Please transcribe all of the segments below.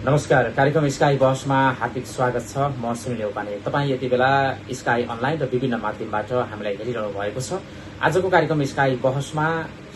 नमस्कार। कार्यक्रम स्काई बहसमा हार्दिक स्वागत छ। म सुनिल नेपाली। तपाईँ यति बेला स्काई अनलाइन र विभिन्न माध्यमबाट हामीलाई हेरिरहनु भएको छ। आजको कार्यक्रम स्काई बहसमा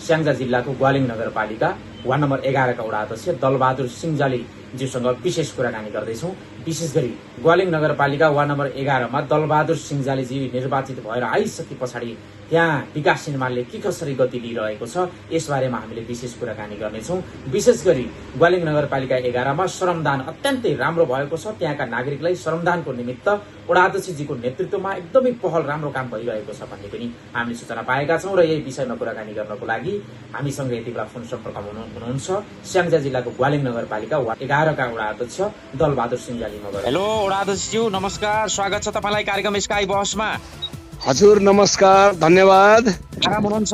स्याङ्जा जिल्लाको ग्वालिङ नगरपालिका वार्ड नम्बर 11 का वडा अध्यक्ष दलबहादुर सिंहजाली ज्यूसँग विशेष कुराकानी गर्दैछौँ। विशेष गरी ग्वालिङ नगरपालिका वार्ड नम्बर 11 मा दलबहादुर सिंहजालीजी निर्वाचित भएर आइसके पछाडि त्यहाँ विकास निर्माणले के कसरी गति लिइरहेको छ यसबारेमा हामीले विशेष कुराकानी गर्नेछौँ। विशेष गरी ग्वालिङ नगरपालिका 11 मा श्रमदान अत्यन्तै राम्रो भएको छ। त्यहाँका नागरिकलाई श्रमदानको निमित्त वडा अध्यक्षजीको नेतृत्वमा एकदमै पहल राम्रो काम भइरहेको छ भन्ने पनि हामीले सूचना पाएका छौँ। र यही विषयमा कुराकानी गर्नको लागि हामीसँग यति बेला फोन सम्पर्कमा हुनुहुन्छ स्याङ्जा जिल्लाको ग्वालिङ नगरपालिका वार्ड 11 का वडा अध्यक्ष दलबहादुर सिंहजाली मगर। हेलो वडा अध्यक्षज्यू, नमस्कार। स्वागत छ तपाईलाई कार्यक्रम स्काई बहसमा। हजुर नमस्कार, धन्यवाद। आराम हुनुहुन्छ?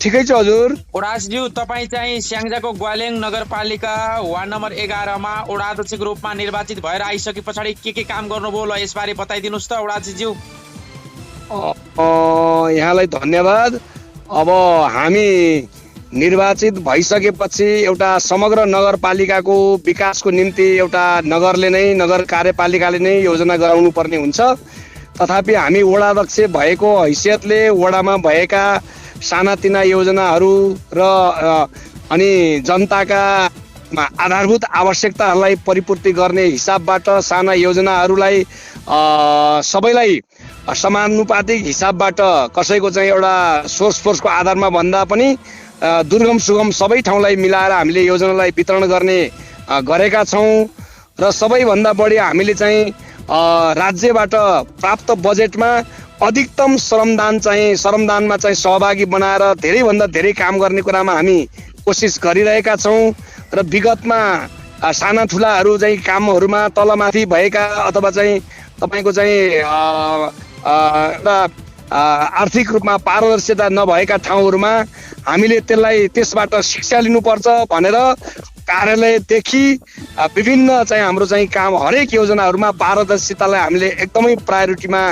ठिकै छ हजुर। वडाज्यू, तपाईँ चाहिँ स्याङ्जाको ग्वालिङ नगरपालिका वार्ड नम्बर 11 मा वडा अध्यक्षको रूपमा निर्वाचित भएर आइसके पछाडि के काम गर्नुभयो ल यसबारे बताइदिनुहोस् त वडाज्यू। यहाँलाई धन्यवाद। अब हामी निर्वाचित भइसकेपछि एउटा समग्र नगरपालिकाको विकासको निम्ति एउटा नगरले नै, नगर कार्यपालिकाले नै योजना गराउनु पर्ने हुन्छ। तथापि हामी वडा अध्यक्ष भएको हैसियतले वडामा भएका सानातिना योजनाहरू र अनि जनताका आधारभूत आवश्यकताहरूलाई परिपूर्ति गर्ने हिसाबबाट साना योजनाहरूलाई सबैलाई समानुपातिक हिसाबबाट कसैको चाहिँ एउटा सोर्स फोर्सको आधारमा भन्दा पनि दुर्गम सुगम सबै ठाउँलाई मिलाएर हामीले योजनालाई वितरण गर्ने गरेका छौँ। र सबैभन्दा बढी हामीले चाहिँ राज्यबाट प्राप्त बजेटमा अधिकतम श्रमदानमा चाहिँ सहभागी बनाएर धेरैभन्दा धेरै काम गर्ने कुरामा हामी कोसिस गरिरहेका छौँ। र विगतमा साना ठुलाहरू चाहिँ कामहरूमा तलमाथि भएका अथवा चाहिँ तपाईँको चाहिँ एउटा आर्थिक रूपमा पारदर्शिता नभएका ठाउँहरूमा हामीले त्यसबाट शिक्षा लिनुपर्छ भनेर कार्यालयदेखि विभिन्न चाहिँ हाम्रो चाहिँ काम हरेक योजनाहरूमा पारदर्शितालाई हामीले एकदमै प्रायोरिटीमा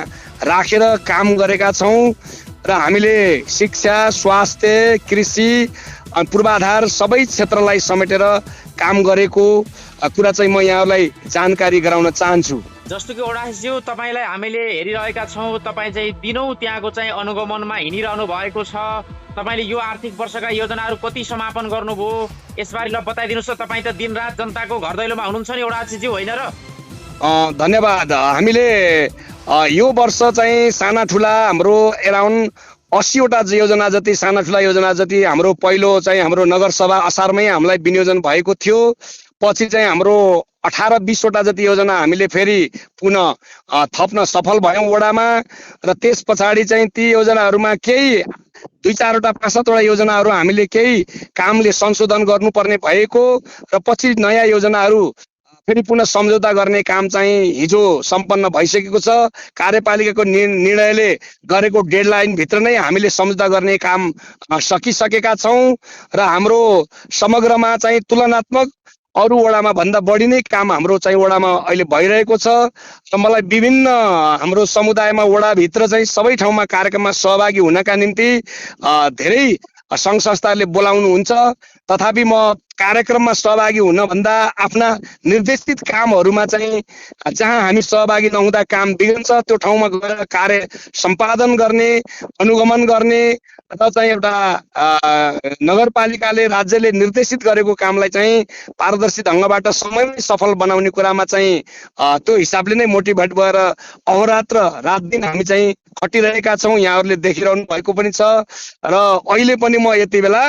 राखेर काम गरेका छौँ। र हामीले शिक्षा, स्वास्थ्य, कृषि, पूर्वाधार सबै क्षेत्रलाई समेटेर काम गरेको कुरा चाहिँ म यहाँलाई जानकारी गराउन चाहन्छु। जस्तो कि वडाज्यू, तपाईँलाई हामीले हेरिरहेका छौँ, तपाईँ चाहिँ दिनौँ त्यहाँको चाहिँ अनुगमनमा हिँडिरहनु भएको छ। तपाईँले यो आर्थिक वर्षका योजनाहरू कति समापन गर्नुभयो यसबारे ल बताइदिनुहोस् त। तपाईँ त दिनरात जनताको घर दैलोमा हुनुहुन्छ नि वडाज्यू, होइन र? धन्यवाद। हामीले यो वर्ष चाहिँ साना ठुला हाम्रो एराउन्ड 80वटा योजना जति, साना ठुला योजना जति हाम्रो पहिलो चाहिँ हाम्रो नगरसभा असारमै हामीलाई विनियोजन भएको थियो। पछि चाहिँ हाम्रो 18-20वटा जति योजना हामीले फेरि पुनः थप्न सफल भयौँ वडामा। र त्यस पछाडि चाहिँ ती योजनाहरूमा केही 2-4वटा 5-7वटा योजनाहरू हामीले केही कामले संशोधन गर्नुपर्ने भएको र पछि नयाँ योजनाहरू फेरि पुनः सम्झौता गर्ने काम चाहिँ हिजो सम्पन्न भइसकेको छ। कार्यपालिकाको निर्णयले गरेको डेडलाइन भित्र नै हामीले सम्झौता गर्ने काम सकिसकेका छौँ। र हाम्रो समग्रमा चाहिँ तुलनात्मक अरू वडामा भन्दा बढी नै काम हाम्रो चाहिँ वडामा अहिले भइरहेको छ। र मलाई विभिन्न हाम्रो समुदायमा वडाभित्र चाहिँ सबै ठाउँमा कार्यक्रममा सहभागी हुनका निम्ति धेरै सङ्घ संस्थाहरूले बोलाउनुहुन्छ। तथापि म कार्यक्रममा सहभागी हुनभन्दा आफ्ना निर्देशित कामहरूमा चाहिँ जहाँ हामी सहभागी नहुँदा काम बिग्रन्छ त्यो ठाउँमा गएर कार्य सम्पादन गर्ने, अनुगमन गर्ने र चाहिँ एउटा नगरपालिकाले, राज्यले निर्देशित गरेको कामलाई चाहिँ पारदर्शी ढङ्गबाट समयमै सफल बनाउने कुरामा चाहिँ त्यो हिसाबले नै मोटिभेट भएर अहोरात्र रात दिन हामी चाहिँ खटिरहेका छौँ। यहाँहरूले देखिरहनु भएको पनि छ। र अहिले पनि म यति बेला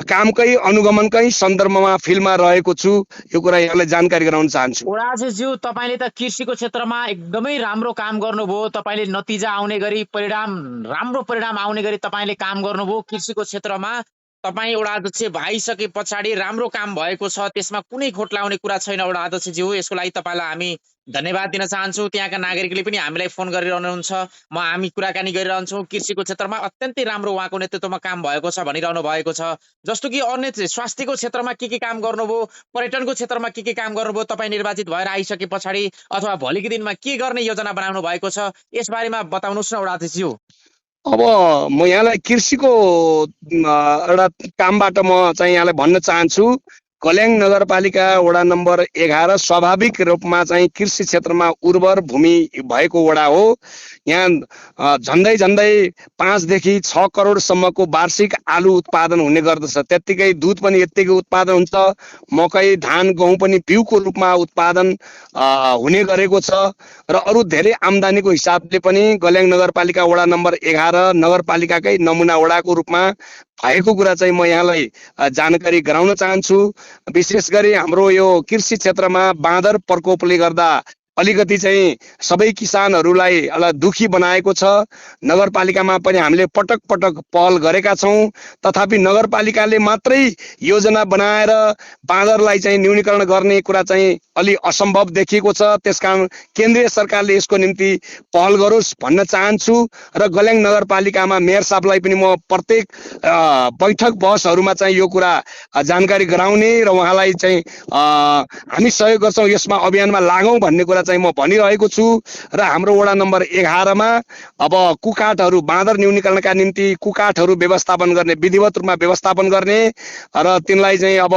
कामकै अनुगमनकै सन्दर्भमा फिल्डमा रहेको छु। यो कुरा यहाँलाई जानकारी गराउन चाहन्छु। वडाज्यू, तपाईँले त कृषिको क्षेत्रमा एकदमै राम्रो काम गर्नुभयो। तपाईँले नतिजा आउने गरी राम्रो परिणाम आउने गरी तपाईँले काम गर्नुभयो कृषिको क्षेत्रमा। तपाईँ वडा अध्यक्ष भइसके पछाडि राम्रो काम भएको छ, त्यसमा कुनै खोट लाउने कुरा छैन वडा अध्यक्षज्यू। यसको लागि तपाईँलाई हामी धन्यवाद दिन चाहन्छौँ। त्यहाँका नागरिकले पनि हामीलाई फोन गरिरहनुहुन्छ, हामी कुराकानी गरिरहन्छौँ। कृषिको क्षेत्रमा अत्यन्तै राम्रो उहाँको नेतृत्वमा काम भएको छ भनिरहनु भएको छ। जस्तो कि अन्य स्वास्थ्यको क्षेत्रमा के काम गर्नुभयो, पर्यटनको क्षेत्रमा के काम गर्नुभयो, तपाईँ निर्वाचित भएर आइसके पछाडि अथवा भोलिको दिनमा के गर्ने योजना बनाउनु भएको छ यसबारेमा बताउनुहोस् न वडा अध्यक्षज्यू। अब म यहाँलाई कृषिको एउटा कामबाट म चाहिँ यहाँलाई भन्न चाहन्छु। कल्याङ नगरपालिका वडा नम्बर 11 स्वाभाविक रूपमा चाहिँ कृषि क्षेत्रमा उर्वर भूमि भएको वडा हो। यहाँ झन्डै झन्डै 5 देखि 6 करोडसम्मको वार्षिक आलु उत्पादन हुने गर्दछ। त्यत्तिकै दुध पनि यत्तिकै उत्पादन हुन्छ। मकै धान गहुँ पनि बिउको रूपमा उत्पादन हुने गरेको छ र अरू धेरै आम्दानीको हिसाबले पनि कल्याङ नगरपालिका वडा नम्बर 11 नगरपालिकाकै नमुना वडाको रूपमा भएको कुरा चाहिँ म यहाँलाई जानकारी गराउन चाहन्छु। विशेष गरी हाम्रो यो कृषि क्षेत्रमा बाँदर प्रकोपले गर्दा अलिकति चाहिँ सबै किसानहरूलाई दुखी बनाएको छ। नगरपालिकामा पनि हामीले पटक पटक पहल गरेका छौँ, तथापि नगरपालिकाले मात्रै योजना बनाएर बाँदरलाई चाहिँ न्यूनीकरण गर्ने कुरा चाहिँ अलि असम्भव देखिएको छ। त्यसकारण केन्द्रीय सरकारले यसको निम्ति पहल गरोस् भन्न चाहन्छु र कल्याङ नगरपालिकामा मेयर साहबलाई पनि म प्रत्येक बैठक बहसहरूमा चाहिँ यो कुरा जानकारी गराउने र उहाँलाई चाहिँ हामी सहयोग गर्छौँ, यसमा अभियानमा लागौँ भन्ने कुरा चाहिँ म भनिरहेको छु। र हाम्रो वडा नम्बर 11 मा अब कुकाठहरू बाँदर न्यूनीकरणका निम्ति कुकाठहरू व्यवस्थापन गर्ने, विधिवत रूपमा व्यवस्थापन गर्ने र तिनलाई चाहिँ अब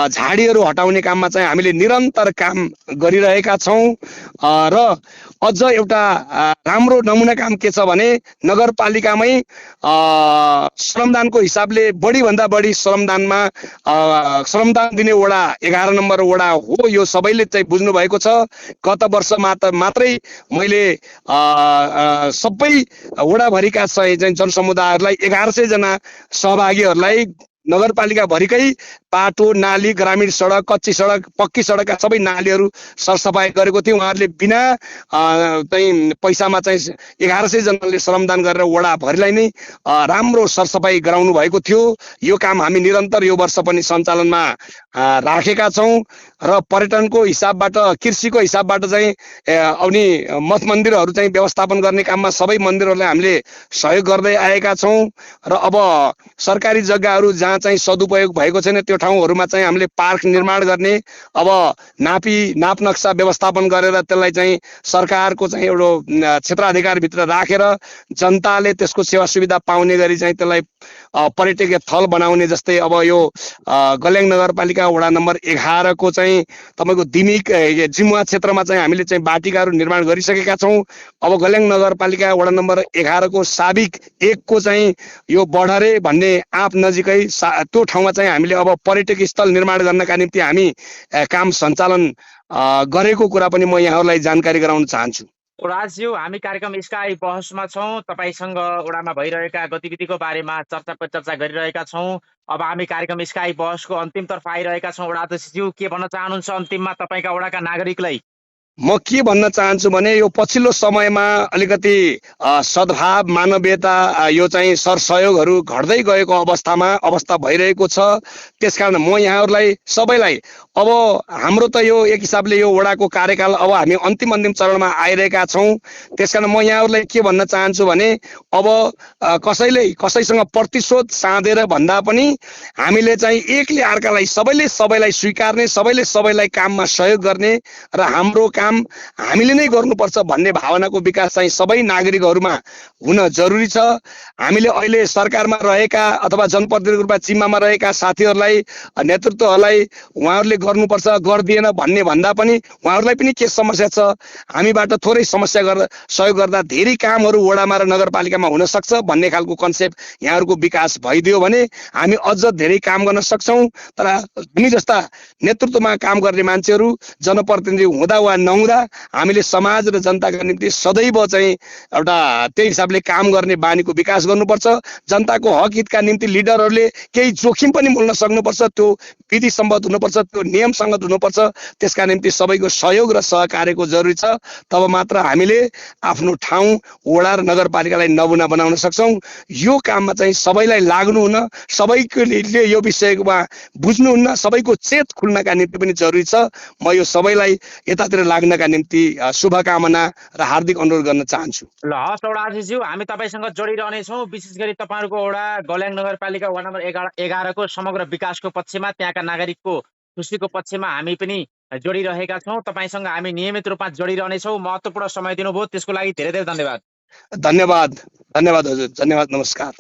झाडीहरू हटाउने काममा चाहिँ हामीले निरन्तर काम गरिरहेका छौँ। र अझ एउटा राम्रो नमुना काम के छ भने नगरपालिकामै श्रमदानको हिसाबले बढी भन्दा बढी श्रमदानमा श्रमदान दिने वडा 11 नम्बर वडा हो। यो सबैले चाहिँ बुझ्नु भएको छ। गत वर्ष मात्रै मैले सबै वडाभरिका चाहिँ जनसमुदायहरूलाई 1100 जना सहभागीहरूलाई नगरपालिका भरिकै बाटो नाली ग्रामीण सडक कच्ची सडक पक्की सडकका सबै नालीहरू सरसफाई गरेको थियौँ। उहाँहरूले बिना चाहिँ पैसामा चाहिँ 1100 जनाले श्रमदान गरेर वडाभरिलाई नै राम्रो सरसफाई गराउनु भएको थियो। यो काम हामी निरन्तर यो वर्ष पनि सञ्चालनमा राखेका छौँ र पर्यटनको हिसाबबाट कृषिको हिसाबबाट चाहिँ अनि मठ मन्दिरहरू चाहिँ व्यवस्थापन गर्ने काममा सबै मन्दिरहरूलाई हामीले सहयोग गर्दै आएका छौँ र अब सरकारी जग्गाहरू जहाँ चाहिँ सदुपयोग भएको छैन त्यो ठाउँहरूमा चाहिँ हामीले पार्क निर्माण गर्ने, अब नाप नक्सा व्यवस्थापन गरेर त्यसलाई चाहिँ सरकारको चाहिँ एउटा क्षेत्राधिकारभित्र राखेर जनताले त्यसको सेवा सुविधा पाउने गरी चाहिँ त्यसलाई पर्यटकीय थल बनाउने। जस्तै अब यो कल्याङ नगरपालिका वडा नम्बर 11 को चाहिँ तपाईँको दिमिक जिमुवा क्षेत्रमा चाहिँ हामीले चाहिँ बाटिकाहरू निर्माण गरिसकेका छौँ। अब कल्याङ नगरपालिका वडा नम्बर 11 को साबिक 1 को चाहिँ यो बढरे भन्ने आँप नजिकै त्यो ठाउँमा चाहिँ हामीले अब पर्यटक स्थल निर्माण गर्नका निम्ति हामी काम सञ्चालन गरेको कुरा पनि म यहाँहरूलाई जानकारी गराउन चाहन्छु। राजज्यू, हामी कार्यक्रम स्काई बहसमा छौँ। तपाईँसँग वडामा भइरहेका गतिविधिको बारेमा चर्चा गरिरहेका छौँ। अब हामी कार्यक्रम स्काई बहसको अन्तिमतर्फ आइरहेका छौँ। वडा अध्यक्षज्यू, के भन्न चाहनुहुन्छ अन्तिममा तपाईँका वडाका नागरिकलाई? म के भन्न चाहन्छु भने यो पछिल्लो समयमा अलिकति सद्भाव मानवीयता यो चाहिँ सरसहयोगहरू घट्दै गएको अवस्था भइरहेको छ। त्यसकारण म यहाँहरूलाई सबैलाई अब हाम्रो त यो एक हिसाबले यो वडाको कार्यकाल अब हामी अन्तिम चरणमा आइरहेका छौँ। त्यसकारण म यहाँहरूलाई के भन्न चाहन्छु भने अब कसैसँग प्रतिशोध साँधेर भन्दा पनि हामीले चाहिँ एकले अर्कालाई सबैलाई स्वीकार्ने, सबैलाई काममा सहयोग गर्ने र हाम्रो काम हामीले नै गर्नुपर्छ भन्ने भावनाको विकास चाहिँ सबै नागरिकहरूमा हुन जरुरी छ। हामीले अहिले सरकारमा रहेका अथवा जनप्रतिनिधिको रूपमा जिम्मामा रहेका साथीहरूलाई नेतृत्वहरूलाई उहाँहरूले गर्नुपर्छ गर्दिएन भन्ने भन्दा पनि उहाँहरूलाई पनि के समस्या छ, हामीबाट थोरै समस्या सहयोग गर्दा धेरै कामहरू वडामा र नगरपालिकामा हुन सक्छ भन्ने खालको कन्सेप्ट यहाँहरूको विकास भइदियो भने हामी अझ धेरै काम गर्न सक्छौँ। तर हामी जस्ता नेतृत्वमा काम गर्ने मान्छेहरू जनप्रतिनिधि हुँदा वा नहुँदा हामीले समाज र जनताका निम्ति सदैव चाहिँ एउटा त्यही हिसाबले काम गर्ने बानीको विकास गर्नुपर्छ। जनताको हक हितका निम्ति लिडरहरूले केही जोखिम पनि मोल्न सक्नुपर्छ, त्यो विधि सम्मत हुनुपर्छ, त्यो नियम सङ्गत हुनुपर्छ। त्यसका निम्ति सबैको सहयोग र सहकार्यको जरुरी छ। तब मात्र हामीले आफ्नो ठाउँ वडा र नगरपालिकालाई नमुना बनाउन सक्छौँ। यो काममा चाहिँ सबैलाई लाग्नुहुन्न, सबैले यो विषयमा बुझ्नुहुन्न, सबैको चेत खुल्नका निम्ति पनि जरुरी छ। म यो सबैलाई यतातिर लाग्नका निम्ति शुभकामना र हार्दिक अनुरोध गर्न चाहन्छु। ल हस् वडाध्यक्षज्यू, हामी तपाईँसँग जोडिरहनेछौँ। विशेष गरी तपाईँहरूको वडा कल्याङ नगरपालिका वडा नम्बर 11 को समग्र विकासको पक्षमा, त्यहाँका नागरिकको खुसीको पक्षमा हामी पनि जोडिरहेका छौँ। तपाईँसँग हामी नियमित रूपमा जोडिरहनेछौँ। महत्त्वपूर्ण समय दिनुभयो त्यसको लागि धेरै धेरै धन्यवाद। धन्यवाद हजुर, धन्यवाद, नमस्कार।